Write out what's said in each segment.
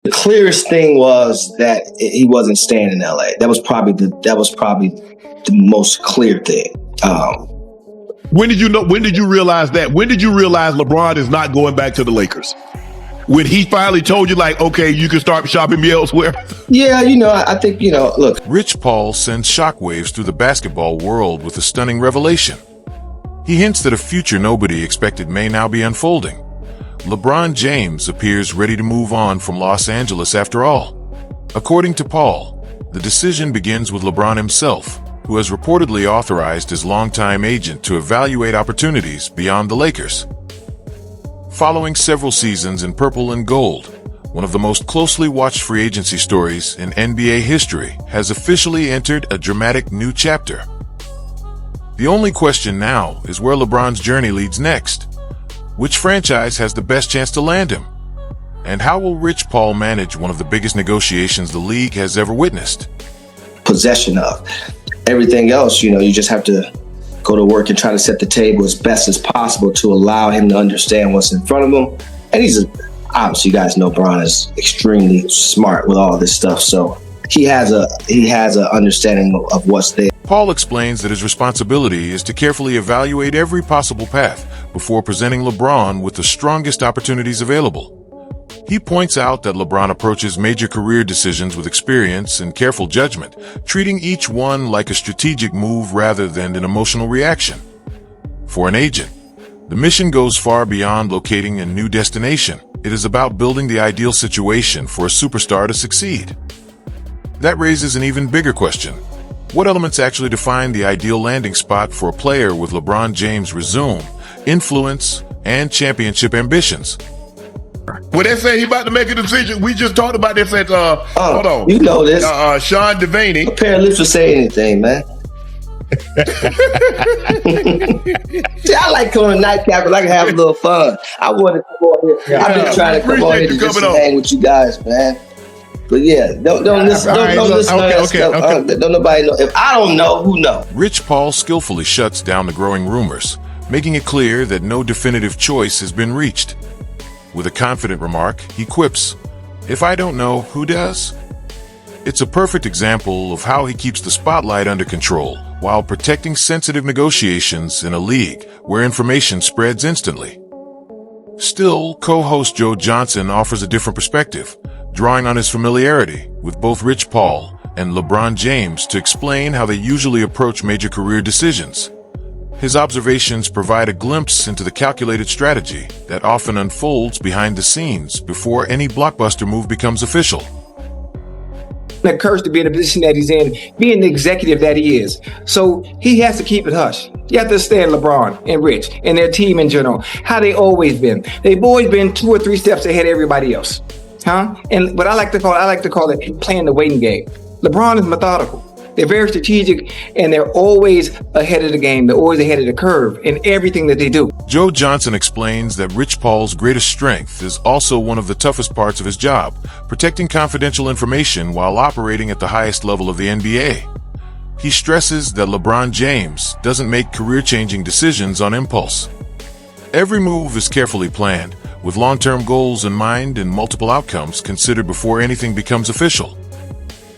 The clearest thing was that he wasn't staying in LA. That was probably the most clear thing. When did you realize that? When did you realize LeBron is not going back to the Lakers? When he finally told you, like, okay, you can start shopping me elsewhere? Yeah, I think, look. Rich Paul sends shockwaves through the basketball world with a stunning revelation. He hints that a future nobody expected may now be unfolding. LeBron James appears ready to move on from Los Angeles after all. According to Paul, the decision begins with LeBron himself, who has reportedly authorized his longtime agent to evaluate opportunities beyond the Lakers. Following several seasons in purple and gold, one of the most closely watched free agency stories in NBA history has officially entered a dramatic new chapter. The only question now is where LeBron's journey leads next. Which franchise has the best chance to land him? And how will Rich Paul manage one of the biggest negotiations the league has ever witnessed? Possession of. Everything else, you just have to go to work and try to set the table as best as possible to allow him to understand what's in front of him. And obviously, you guys know Bron is extremely smart with all this stuff, so he has a understanding of what's there. Paul explains that his responsibility is to carefully evaluate every possible path before presenting LeBron with the strongest opportunities available. He points out that LeBron approaches major career decisions with experience and careful judgment, treating each one like a strategic move rather than an emotional reaction. For an agent, the mission goes far beyond locating a new destination. It is about building the ideal situation for a superstar to succeed. That raises an even bigger question. What elements actually define the ideal landing spot for a player with LeBron James' resume, influence, and championship ambitions? When they say he about to make a decision, we just talked about this at, hold on. You know this. Sean Devaney. A pair of lips will say anything, man. See, I like coming to Nightcap and I can have a little fun. I want to come on here. I've been trying to come on here to just hang with you guys, man. But yeah, don't listen. Don't listen. Okay. Don't nobody know. If I don't know, who knows? Rich Paul skillfully shuts down the growing rumors, making it clear that no definitive choice has been reached. With a confident remark, he quips, "If I don't know, who does?" It's a perfect example of how he keeps the spotlight under control while protecting sensitive negotiations in a league where information spreads instantly. Still, co-host Joe Johnson offers a different perspective, drawing on his familiarity with both Rich Paul and LeBron James to explain how they usually approach major career decisions. His observations provide a glimpse into the calculated strategy that often unfolds behind the scenes before any blockbuster move becomes official. The curse to be in the position that he's in, being the executive that he is. So he has to keep it hush. You have to understand LeBron and Rich and their team in general, how they always been. They've always been 2 or 3 steps ahead of everybody else. And what I like to call it playing the waiting game. LeBron is methodical. They're very strategic, and they're always ahead of the game. They're always ahead of the curve in everything that they do. Joe Johnson explains that Rich Paul's greatest strength is also one of the toughest parts of his job, protecting confidential information while operating at the highest level of the NBA. He stresses that LeBron James doesn't make career-changing decisions on impulse. Every move is carefully planned, with long-term goals in mind and multiple outcomes considered before anything becomes official.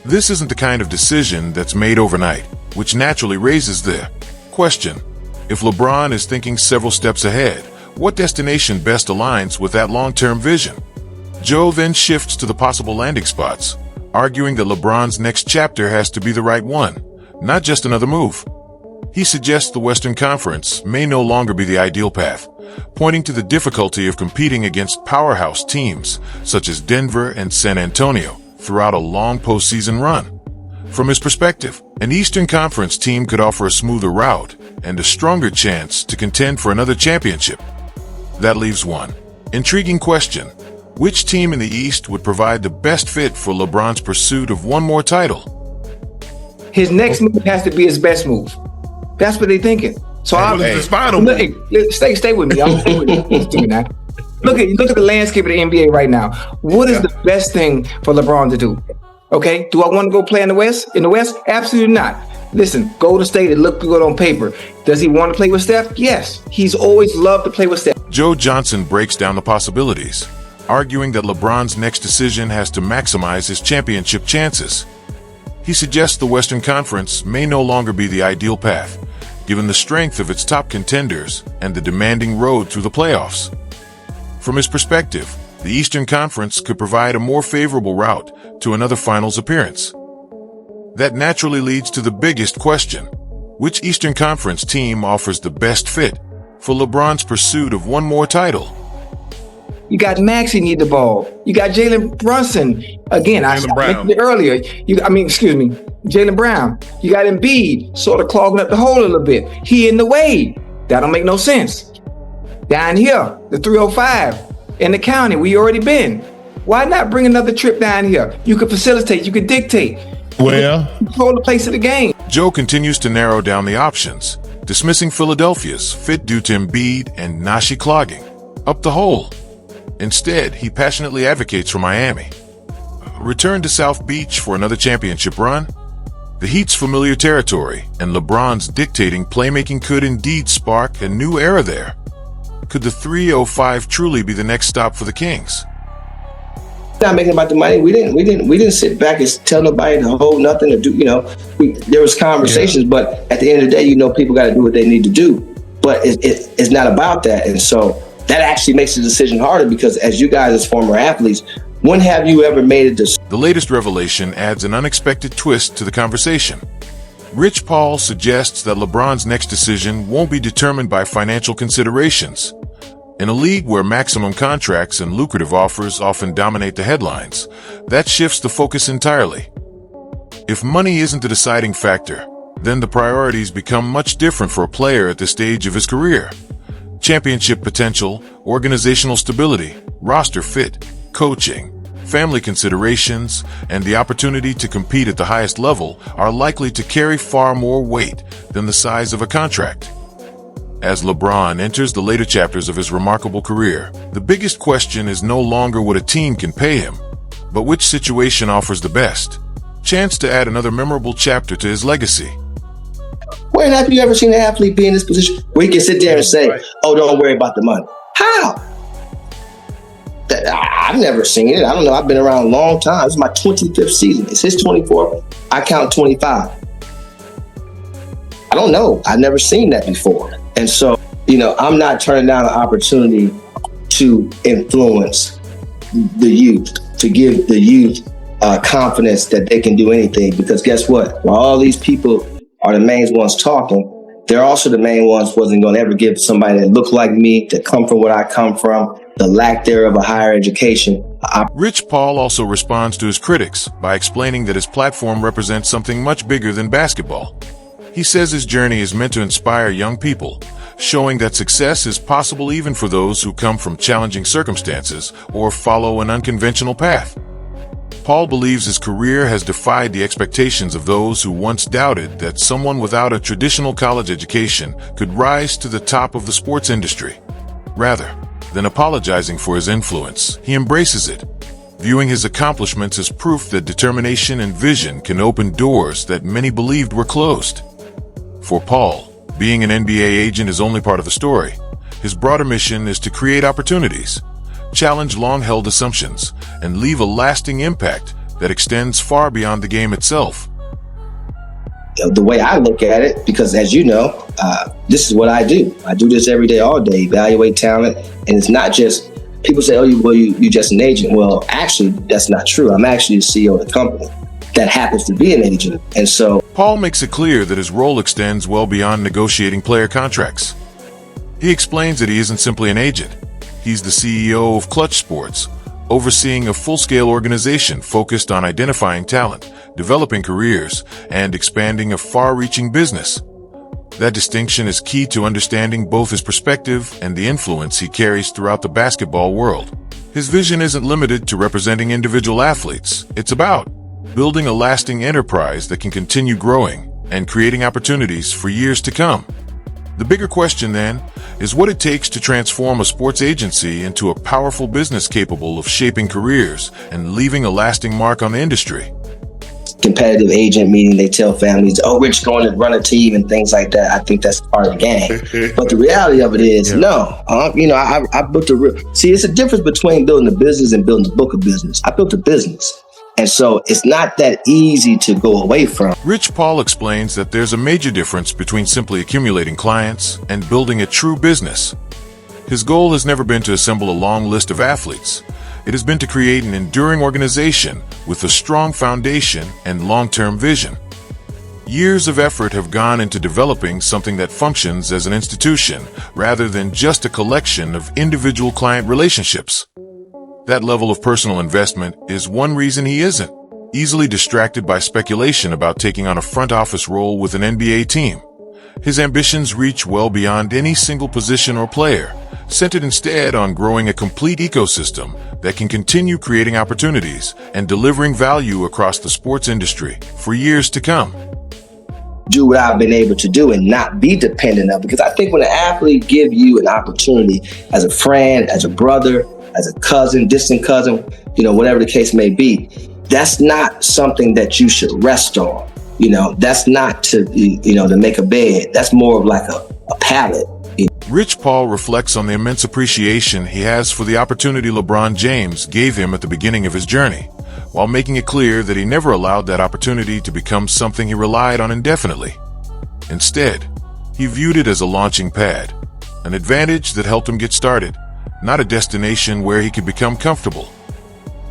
This isn't the kind of decision that's made overnight, which naturally raises the question: if LeBron is thinking several steps ahead, what destination best aligns with that long-term vision? Joe then shifts to the possible landing spots, arguing that LeBron's next chapter has to be the right one, not just another move. He suggests the Western Conference may no longer be the ideal path, pointing to the difficulty of competing against powerhouse teams such as Denver and San Antonio throughout a long postseason run. From his perspective, an Eastern Conference team could offer a smoother route and a stronger chance to contend for another championship. That leaves one intriguing question: which team in the East would provide the best fit for LeBron's pursuit of one more title? His next move has to be his best move. That's what they're thinking. So stay with me. Look at the landscape of the NBA right now. What is the best thing for LeBron to do? Okay, do I want to go play in the West? Absolutely not. Listen, Golden State, it looked good on paper. Does he want to play with Steph? Yes. He's always loved to play with Steph. Joe Johnson breaks down the possibilities, arguing that LeBron's next decision has to maximize his championship chances. He suggests the Western Conference may no longer be the ideal path, given the strength of its top contenders and the demanding road through the playoffs. From his perspective, the Eastern Conference could provide a more favorable route to another finals appearance. That naturally leads to the biggest question: which Eastern Conference team offers the best fit for LeBron's pursuit of one more title? You got Maxey need the ball. You got Jalen Brunson. Again, I mentioned it earlier. Jalen Brown. You got Embiid sort of clogging up the hole a little bit. He in the way. That don't make no sense. Down here, the 305 in the county, we already been. Why not bring another trip down here? You could facilitate. You could dictate. Well, control the pace of the game. Joe continues to narrow down the options, dismissing Philadelphia's fit due to Embiid and Nashi clogging up the hole. Instead, he passionately advocates for Miami. Return to South Beach for another championship run? The Heat's familiar territory and LeBron's dictating playmaking could indeed spark a new era there. Could the 305 truly be the next stop for the Kings? Not making about the money. We didn't sit back and tell nobody to hold nothing or do. There was conversations, but at the end of the day, people got to do what they need to do. But it's not about that, and so that actually makes the decision harder because, as you guys as former athletes, when have you ever made a decision? The latest revelation adds an unexpected twist to the conversation. Rich Paul suggests that LeBron's next decision won't be determined by financial considerations. In a league where maximum contracts and lucrative offers often dominate the headlines, that shifts the focus entirely. If money isn't the deciding factor, then the priorities become much different for a player at this stage of his career. Championship potential, organizational stability, roster fit, coaching, family considerations, and the opportunity to compete at the highest level are likely to carry far more weight than the size of a contract. As LeBron enters the later chapters of his remarkable career, the biggest question is no longer what a team can pay him, but which situation offers the best chance to add another memorable chapter to his legacy. When have you ever seen an athlete be in this position where he can sit there and say, "Oh, don't worry about the money"? How? I've never seen it. I don't know. I've been around a long time. This is my 25th season. It's his 24th. I count 25. I don't know. I've never seen that before. And so, I'm not turning down an opportunity to influence the youth, to give the youth confidence that they can do anything. Because guess what? While all these people are the main ones talking, they're also the main ones wasn't going to ever give somebody that looked like me, that come from where I come from, the lack thereof of a higher education. Rich Paul also responds to his critics by explaining that his platform represents something much bigger than basketball. He says his journey is meant to inspire young people, showing that success is possible even for those who come from challenging circumstances or follow an unconventional path. Paul believes his career has defied the expectations of those who once doubted that someone without a traditional college education could rise to the top of the sports industry. Rather than apologizing for his influence, he embraces it, viewing his accomplishments as proof that determination and vision can open doors that many believed were closed. For Paul, being an NBA agent is only part of the story. His broader mission is to create opportunities, challenge long-held assumptions, and leave a lasting impact that extends far beyond the game itself. The way I look at it, because as you know, this is what I do. I do this every day, all day, evaluate talent. And it's not just, people say, you're just an agent. Well, actually, that's not true. I'm actually the CEO of the company that happens to be an agent. And so Paul makes it clear that his role extends well beyond negotiating player contracts. He explains that he isn't simply an agent. He's the CEO of Clutch Sports, overseeing a full-scale organization focused on identifying talent, developing careers, and expanding a far-reaching business. That distinction is key to understanding both his perspective and the influence he carries throughout the basketball world. His vision isn't limited to representing individual athletes. It's about building a lasting enterprise that can continue growing and creating opportunities for years to come. The bigger question, then, is what it takes to transform a sports agency into a powerful business capable of shaping careers and leaving a lasting mark on the industry. competitive agent, meaning they tell families, oh, Rich going to run a team and things like that. I think that's part of the game. But the reality of it is, no. I built see, it's a difference between building a business and building a book of business. I built a business. And so it's not that easy to go away from. Rich Paul explains that there's a major difference between simply accumulating clients and building a true business. His goal has never been to assemble a long list of athletes. It has been to create an enduring organization with a strong foundation and long-term vision. Years of effort have gone into developing something that functions as an institution rather than just a collection of individual client relationships. That level of personal investment is one reason he isn't easily distracted by speculation about taking on a front office role with an NBA team. His ambitions reach well beyond any single position or player, centered instead on growing a complete ecosystem that can continue creating opportunities and delivering value across the sports industry for years to come. Do what I've been able to do and not be dependent of, because I think when an athlete give you an opportunity as a friend, as a brother, as a cousin, distant cousin, whatever the case may be, that's not something that you should rest on. That's not to make a bed. That's more of like a pallet. Rich Paul reflects on the immense appreciation he has for the opportunity LeBron James gave him at the beginning of his journey, while making it clear that he never allowed that opportunity to become something he relied on indefinitely. Instead, he viewed it as a launching pad, an advantage that helped him get started, not a destination where he could become comfortable.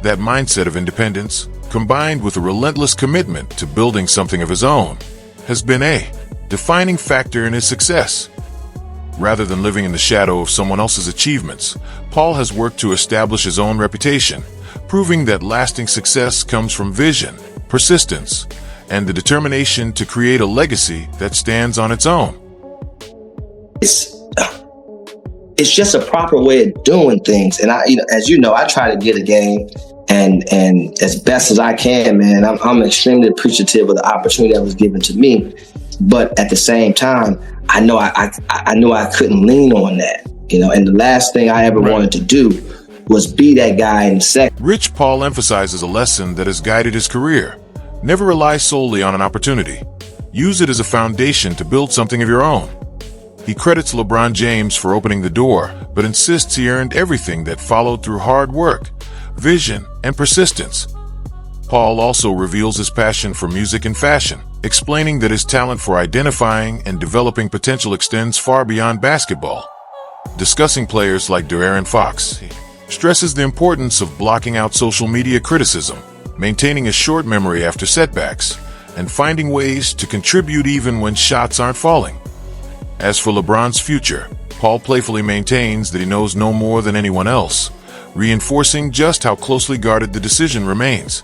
That mindset of independence, combined with a relentless commitment to building something of his own, has been a defining factor in his success. Rather than living in the shadow of someone else's achievements, Paul has worked to establish his own reputation, proving that lasting success comes from vision, persistence, and the determination to create a legacy that stands on its own. It's just a proper way of doing things. And as you know, I try to get a game and as best as I can, man. I'm extremely appreciative of the opportunity that was given to me. But at the same time, I know I knew I couldn't lean on that, and the last thing I ever wanted to do was be that guy in the second. Rich Paul emphasizes a lesson that has guided his career. Never rely solely on an opportunity. Use it as a foundation to build something of your own. He credits LeBron James for opening the door, but insists he earned everything that followed through hard work, vision, and persistence. Paul also reveals his passion for music and fashion, explaining that his talent for identifying and developing potential extends far beyond basketball. Discussing players like De'Aaron Fox, he stresses the importance of blocking out social media criticism, maintaining a short memory after setbacks, and finding ways to contribute even when shots aren't falling. As for LeBron's future, Paul playfully maintains that he knows no more than anyone else, reinforcing just how closely guarded the decision remains.